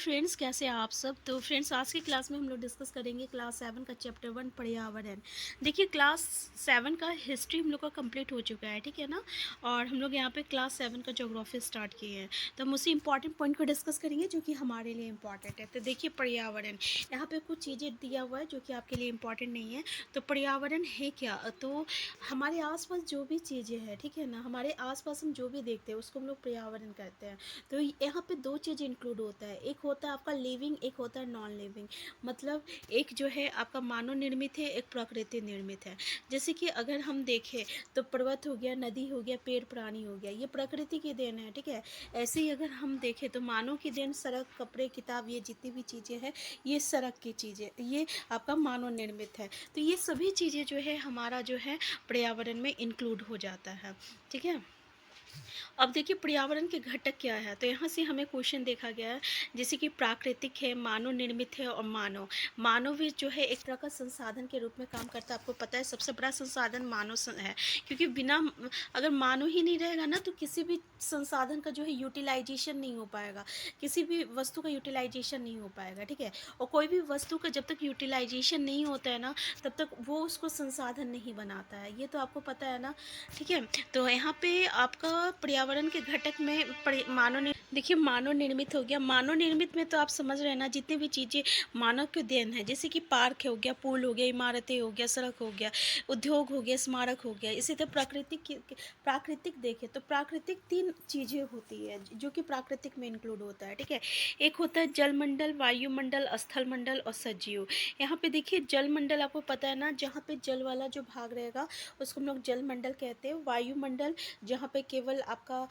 Friends, कैसे हैं आप सब। तो फ्रेंड्स, आज की क्लास में हम लोग डिस्कस करेंगे क्लास 7 का चैप्टर 1 पर्यावरण। देखिए, क्लास 7 का हिस्ट्री हम लोग का कंप्लीट हो चुका है, ठीक है ना। और हम लोग यहाँ पे क्लास 7 का ज्योग्राफी स्टार्ट किए हैं। तो हम उसी इंपॉर्टेंट पॉइंट को डिस्कस करेंगे जो कि हमारे लिए इंपॉर्टेंट है। तो देखिए, पर्यावरण, यहाँ पे कुछ चीज़ें दिया हुआ है जो कि आपके लिए इंपॉर्टेंट नहीं है। तो पर्यावरण है क्या? तो हमारे आसपास जो भी चीज़ें हैं, ठीक है ना, हमारे आसपास हम जो भी देखते हैं उसको हम लोग पर्यावरण कहते हैं। तो यहाँ पे दो चीज़ इंक्लूड होता है, एक होता है आपका लिविंग, एक होता है नॉन लिविंग। मतलब एक जो है आपका मानव निर्मित है, एक प्रकृति निर्मित है। जैसे कि अगर हम देखें तो पर्वत हो गया, नदी हो गया, पेड़ प्राणी हो गया, ये प्रकृति की देन है, ठीक है। ऐसे ही अगर हम देखें तो मानव की देन सड़क, कपड़े, किताब, ये जितनी भी चीज़ें हैं, ये सड़क की चीज़ें, ये आपका मानव निर्मित है। तो ये सभी चीज़ें जो है हमारा जो है पर्यावरण में इंक्लूड हो जाता है, ठीक है। अब देखिए, पर्यावरण के घटक क्या है। तो यहाँ से हमें क्वेश्चन देखा गया है, जैसे कि प्राकृतिक है, मानव निर्मित है और मानव भी जो है एक तरह का संसाधन के रूप में काम करता है। आपको पता है सबसे बड़ा संसाधन मानव है, क्योंकि बिना, अगर मानव ही नहीं रहेगा ना तो किसी भी संसाधन का जो है यूटिलाइजेशन नहीं हो पाएगा, किसी भी वस्तु का यूटिलाइजेशन नहीं हो पाएगा, ठीक है। और कोई भी वस्तु का जब तक यूटिलाइजेशन नहीं होता है ना, तब तक वो उसको संसाधन नहीं बनाता है, ये तो आपको पता है ना, ठीक है। तो यहाँ पे आपका पर्यावरण के घटक में देखिए, मानव निर्मित हो गया। मानव निर्मित में तो आप समझ रहे हैं ना, जितनी भी चीज़ें मानव के देन है, जैसे कि पार्क हो गया, पुल हो गया, इमारतें हो गया, सड़क हो गया, उद्योग हो गया, स्मारक हो गया। इसी तरह प्राकृतिक देखें तो प्राकृतिक 3 चीज़ें होती है जो कि प्राकृतिक में इंक्लूड होता है, ठीक है। एक होता है जलमंडल, वायुमंडल, स्थलमंडल और सजीव। यहाँ पे देखिए, जलमंडल आपको पता है ना, जहाँ पे जल वाला जो भाग रहेगा उसको हम लोग जलमंडल कहते हैं। वायुमंडल, जहाँ पे केवल आपका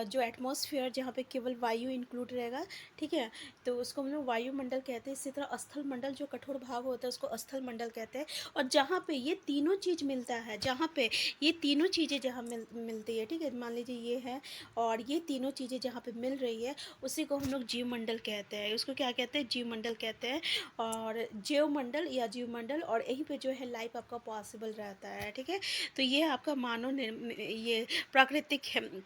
जो एटमॉस्फेयर, जहाँ पे केवल वायु इंक्लूड रहेगा, ठीक है, तो उसको हम लोग वायुमंडल कहते हैं। इसी तरह स्थल मंडल, जो कठोर भाग होता है उसको स्थल मंडल कहते हैं। और जहाँ पे ये तीनों चीज़ मिलता है, जहाँ पे ये तीनों चीज़ें जहाँ मिलती है, ठीक है, मान लीजिए ये है और ये तीनों चीज़ें जहाँ पे मिल रही है, उसी को हम लोग जीव मंडल कहते हैं। उसको क्या कहते हैं? जीव मंडल कहते हैं। और जीव मंडल या जीव मंडल, और यहीं पे जो है लाइफ आपका पॉसिबल रहता है, ठीक है। तो ये आपका ये प्राकृतिक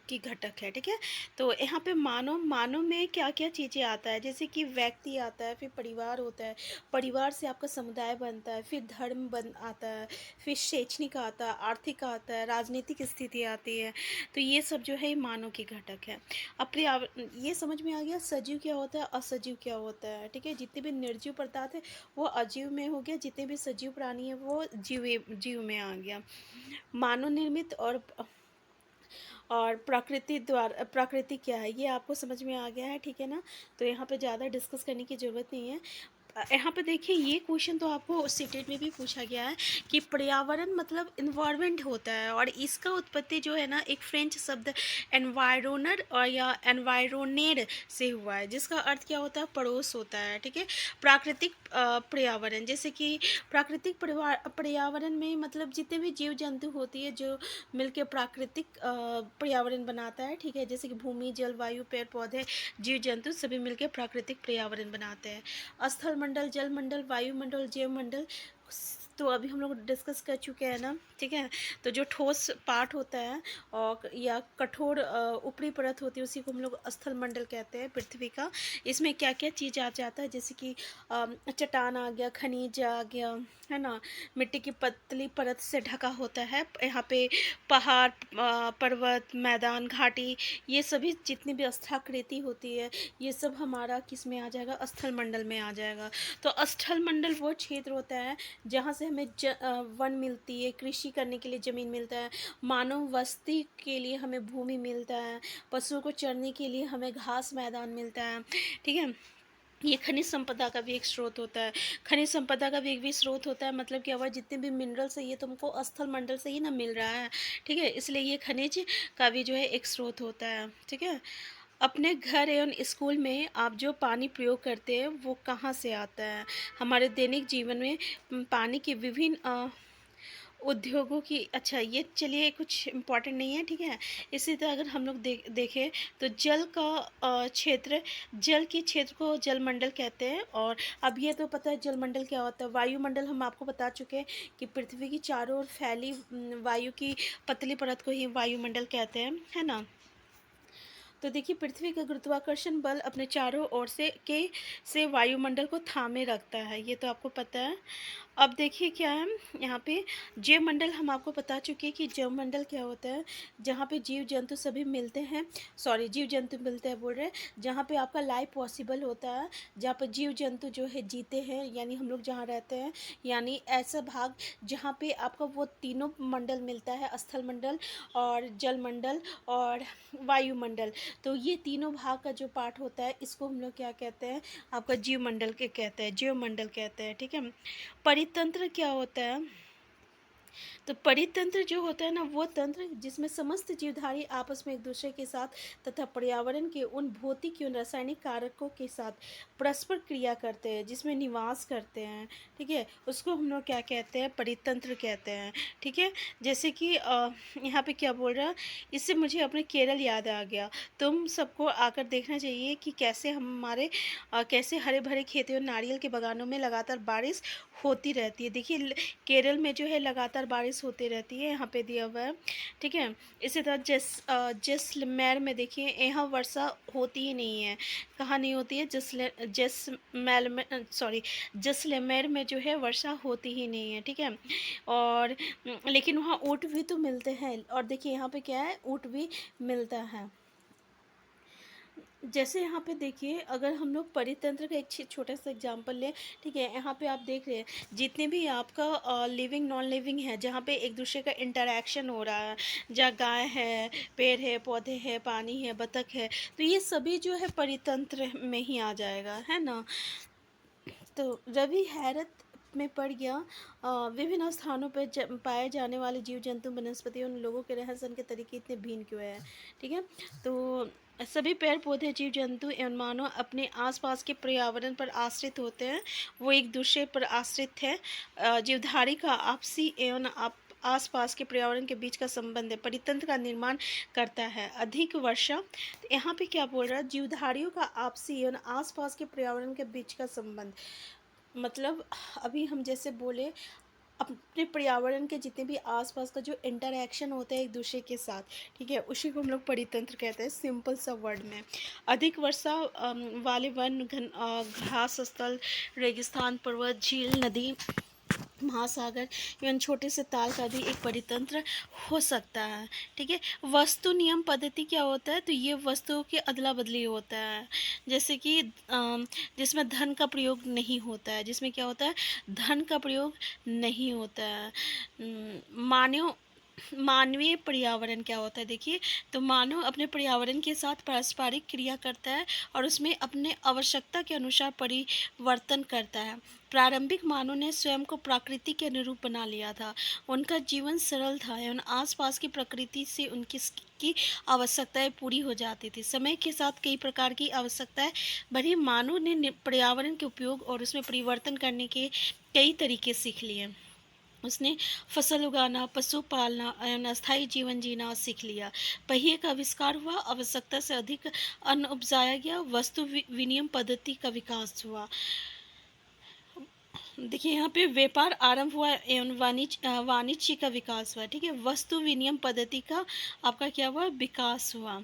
की घटक है, ठीक है। तो यहाँ पे मानव में क्या क्या चीज़ें आता है, जैसे कि व्यक्ति आता है, फिर परिवार होता है, परिवार से आपका समुदाय बनता है, फिर धर्म बन आता है, फिर शैक्षणिक आता है, आर्थिक आता है, राजनीतिक स्थिति आती है। तो ये सब जो है मानव के घटक है। अब ये समझ में आ गया सजीव क्या होता है, असजीव क्या होता है, ठीक है। जितने भी निर्जीव पदार्थ है वो अजीव में हो गया, जितने भी सजीव प्राणी है वो जीव में आ गया। मानव निर्मित और प्रकृति क्या है, ये आपको समझ में आ गया है, ठीक है ना। तो यहाँ पे ज़्यादा डिस्कस करने की ज़रूरत नहीं है। यहाँ पे देखिए, ये क्वेश्चन तो आपको सीटेट में भी पूछा गया है कि पर्यावरण मतलब इन्वायरमेंट होता है, और इसका उत्पत्ति जो है ना एक फ्रेंच शब्द एनवायरोनर और या एनवायरोनेर से हुआ है, जिसका अर्थ क्या होता है? पड़ोस होता है, ठीक है। प्राकृतिक पर्यावरण, जैसे कि प्राकृतिक पर्यावरण में मतलब जितने भी जीव जंतु होती है जो मिलकर प्राकृतिक पर्यावरण बनाता है, ठीक है। जैसे कि भूमि, जल, वायु, पेड़ पौधे, जीव जंतु सभी मिलकर प्राकृतिक पर्यावरण बनाते हैं। स्थल मंडल, जल मंडल, वायुमंडल, जैव मंडल, तो अभी हम लोग डिस्कस कर चुके हैं ना, ठीक है। तो जो ठोस पार्ट होता है और या कठोर ऊपरी परत होती है, उसी को हम लोग स्थल मंडल कहते हैं पृथ्वी का। इसमें क्या क्या चीज़ आ जाता है, जैसे कि चट्टान आ गया, खनिज आ गया, है ना, मिट्टी की पतली परत से ढका होता है। यहाँ पे पहाड़, पर्वत, मैदान, घाटी, ये सभी जितनी भी स्थाकृति होती है, ये सब हमारा किस में आ जाएगा? स्थल मंडल में आ जाएगा। तो स्थल मंडल वो क्षेत्र होता है जहाँ से हमें वन मिलती है, कृषि करने के लिए ज़मीन मिलता है, मानव बस्ती के लिए हमें भूमि मिलता है, पशुओं को चरने के लिए हमें घास मैदान मिलता है, ठीक है। ये खनिज संपदा का भी एक स्रोत होता है। खनिज संपदा का भी एक भी स्रोत होता है, मतलब कि अगर जितने भी मिनरल्स है ये तुमको स्थल मंडल से ही ना मिल रहा है, ठीक है। इसलिए ये खनिज का भी जो है एक स्रोत होता है, ठीक है। अपने घर एवं स्कूल में आप जो पानी प्रयोग करते हैं वो कहाँ से आता है? हमारे दैनिक जीवन में पानी के विभिन्न उद्योगों की, अच्छा ये चलिए कुछ इम्पोर्टेंट नहीं है, ठीक है। इसी तरह अगर हम लोग देखें तो जल का क्षेत्र, जल के क्षेत्र को जलमंडल कहते हैं। और अब ये तो पता है जलमंडल क्या होता है। वायुमंडल हम आपको बता चुके हैं कि पृथ्वी की चारों ओर फैली वायु की पतली परत को ही वायुमंडल कहते हैं, है ना। तो देखिए पृथ्वी का गुरुत्वाकर्षण बल अपने चारों ओर से वायुमंडल को थामे रखता है, ये तो आपको पता है। अब देखिए क्या है यहाँ पे, जैव मंडल हम आपको बता चुके हैं कि जैव मंडल क्या होता है, जहाँ पे जीव जंतु सभी मिलते हैं, सॉरी जीव जंतु मिलते हैं बोल रहे हैं, जहाँ पे आपका लाइफ पॉसिबल होता है, जहाँ पे जीव जंतु जो है जीते हैं, यानी हम लोग जहाँ रहते हैं, यानी ऐसा भाग जहाँ पे आपका वो तीनों मंडल मिलता है, स्थल मंडल और जल मंडल और वायुमंडल। तो ये तीनों भाग का जो पार्ट होता है, इसको हम लोग क्या कहते हैं, आपका जीव मंडल के कहते हैं, जीव मंडल कहते हैं, ठीक है। परितंत्र क्या होता है, तो परितंत्र जो होता है ना, वो तंत्र जिसमें समस्त जीवधारी आपस में एक दूसरे के साथ तथा पर्यावरण के उन भौतिक एवं रासायनिक कारकों के साथ परस्पर क्रिया करते हैं, जिसमें निवास करते हैं, ठीक है, उसको हम लोग क्या कहते हैं, परितंत्र कहते हैं, ठीक है। जैसे कि यहाँ पे क्या बोल रहा है, इससे मुझे अपने केरल याद आ गया। तुम सबको आकर देखना चाहिए कि कैसे हमारे कैसे हरे भरे खेतों और नारियल के बागानों में लगातार बारिश होती रहती है। देखिए केरल में जो है लगातार बारिश होती रहती है, यहाँ पे दिया हुआ है, ठीक है। इसी तरह जैसलमेर में देखिए यहाँ वर्षा होती ही नहीं है। कहाँ नहीं होती है, जैसलमेर में, सॉरी जैसलमेर में जो है वर्षा होती ही नहीं है, ठीक है। और लेकिन वहाँ ऊँट भी तो मिलते हैं, और देखिए यहाँ पे क्या है, ऊँट भी मिलता है। जैसे यहाँ पे देखिए, अगर हम लोग परितंत्र का एक छोटा सा एग्जांपल लें, ठीक है, यहाँ पे आप देख रहे हैं जितने भी आपका लिविंग नॉन लिविंग है, जहाँ पे एक दूसरे का इंटरेक्शन हो रहा है, जहाँ गाय है, पेड़ है, पौधे हैं, पानी है, बतख है, तो ये सभी जो है परितंत्र में ही आ जाएगा, है ना। तो रवि हैरत में पड़ गया, विभिन्न स्थानों पर पाए जाने वाले जीव जंतु वनस्पति उन लोगों के रहन सहन के तरीके इतने भिन्न क्यों है, ठीक है। तो सभी पेड़ पौधे जीव जंतु एवं मानव अपने आसपास के पर्यावरण पर आश्रित होते हैं, वो एक दूसरे पर आश्रित है। जीवधारी का आपसी एवं आसपास के पर्यावरण के बीच का संबंध है, परितंत्र का निर्माण करता है। अधिक वर्षा, तो यहाँ पे क्या बोल रहा है, जीवधारियों का आपसी एवं आसपास के पर्यावरण के बीच का संबंध, मतलब अभी हम जैसे बोले अपने पर्यावरण के जितने भी आसपास का जो इंटरेक्शन होता है एक दूसरे के साथ, ठीक है, उसी को हम लोग परितंत्र कहते हैं, सिंपल सा वर्ड में। अधिक वर्षा वाले वन, घास स्थल, रेगिस्तान, पर्वत, झील, नदी, महासागर एवं छोटे से ताल का भी एक परितंत्र हो सकता है, ठीक है। वस्तु नियम पद्धति क्या होता है, तो ये वस्तुओं की अदला बदली होता है, जैसे कि जिसमें धन का प्रयोग नहीं होता है, जिसमें क्या होता है, धन का प्रयोग नहीं होता है। मानवीय पर्यावरण क्या होता है, देखिए, तो मानव अपने पर्यावरण के साथ पारस्परिक क्रिया करता है और उसमें अपने आवश्यकता के अनुसार परिवर्तन करता है। प्रारंभिक मानव ने स्वयं को प्रकृति के अनुरूप बना लिया था, उनका जीवन सरल था एवं आसपास की प्रकृति से उनकी आवश्यकताएं पूरी हो जाती थी। समय के साथ कई प्रकार की आवश्यकताएं बढ़ी, मानव ने पर्यावरण के उपयोग और उसमें परिवर्तन करने के कई तरीके सीख लिए। उसने फसल उगाना, पशु पालना एवं अस्थायी जीवन जीना सीख लिया। पहिए का आविष्कार हुआ, आवश्यकता से अधिक अन्न उपजाया गया, वस्तु विनिमय पद्धति का विकास हुआ। देखिए यहाँ पे व्यापार आरंभ हुआ एवं वाणिज्य का विकास हुआ, ठीक है, वस्तु विनिमय पद्धति का आपका क्या हुआ, विकास हुआ।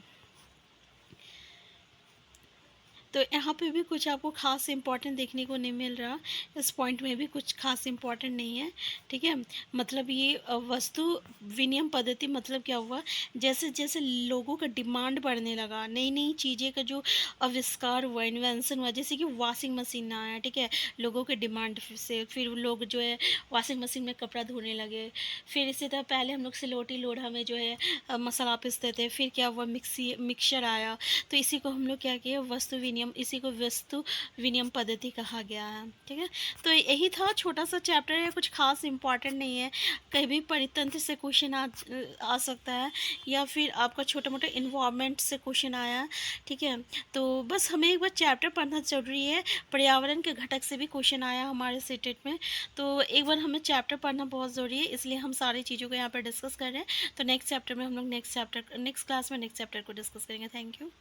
तो यहाँ पे भी कुछ आपको खास इंपॉर्टेंट देखने को नहीं मिल रहा, इस पॉइंट में भी कुछ खास इंपॉर्टेंट नहीं है, ठीक है। मतलब ये वस्तु विनिमय पद्धति मतलब क्या हुआ, जैसे जैसे लोगों का डिमांड बढ़ने लगा, नई नई चीज़ें का जो आविष्कार हुआ, इन्वेंशन हुआ, जैसे कि वॉशिंग मशीन आया, ठीक है, लोगों के डिमांड से फिर लोग जो है वॉशिंग मशीन में कपड़ा धोने लगे। फिर इसी तरह पहले हम लोग सिलोटी लोढ़ा में जो है मसाला पीसते थे, फिर क्या हुआ, मिक्सर आया, तो इसी को हम लोग क्या किए, इसी को वस्तु विनिमय पद्धति कहा गया है, ठीक है। तो यही था, छोटा सा चैप्टर है, कुछ खास इंपॉर्टेंट नहीं है, कहीं भी परितंत्र से क्वेश्चन आ सकता है, या फिर आपका छोटा मोटा इन्वायरमेंट से क्वेश्चन आया, ठीक है। तो बस हमें एक बार चैप्टर पढ़ना जरूरी है, पर्यावरण के घटक से भी क्वेश्चन आया हमारे सीटेट में, तो एक बार हमें चैप्टर पढ़ना बहुत ज़रूरी है, इसलिए हम सारी चीज़ों को यहाँ पर डिस्कस कर रहे हैं। तो नेक्स्ट चैप्टर में हम लोग नेक्स्ट क्लास में नेक्स्ट चैप्टर को डिस्कस करेंगे। Thank you.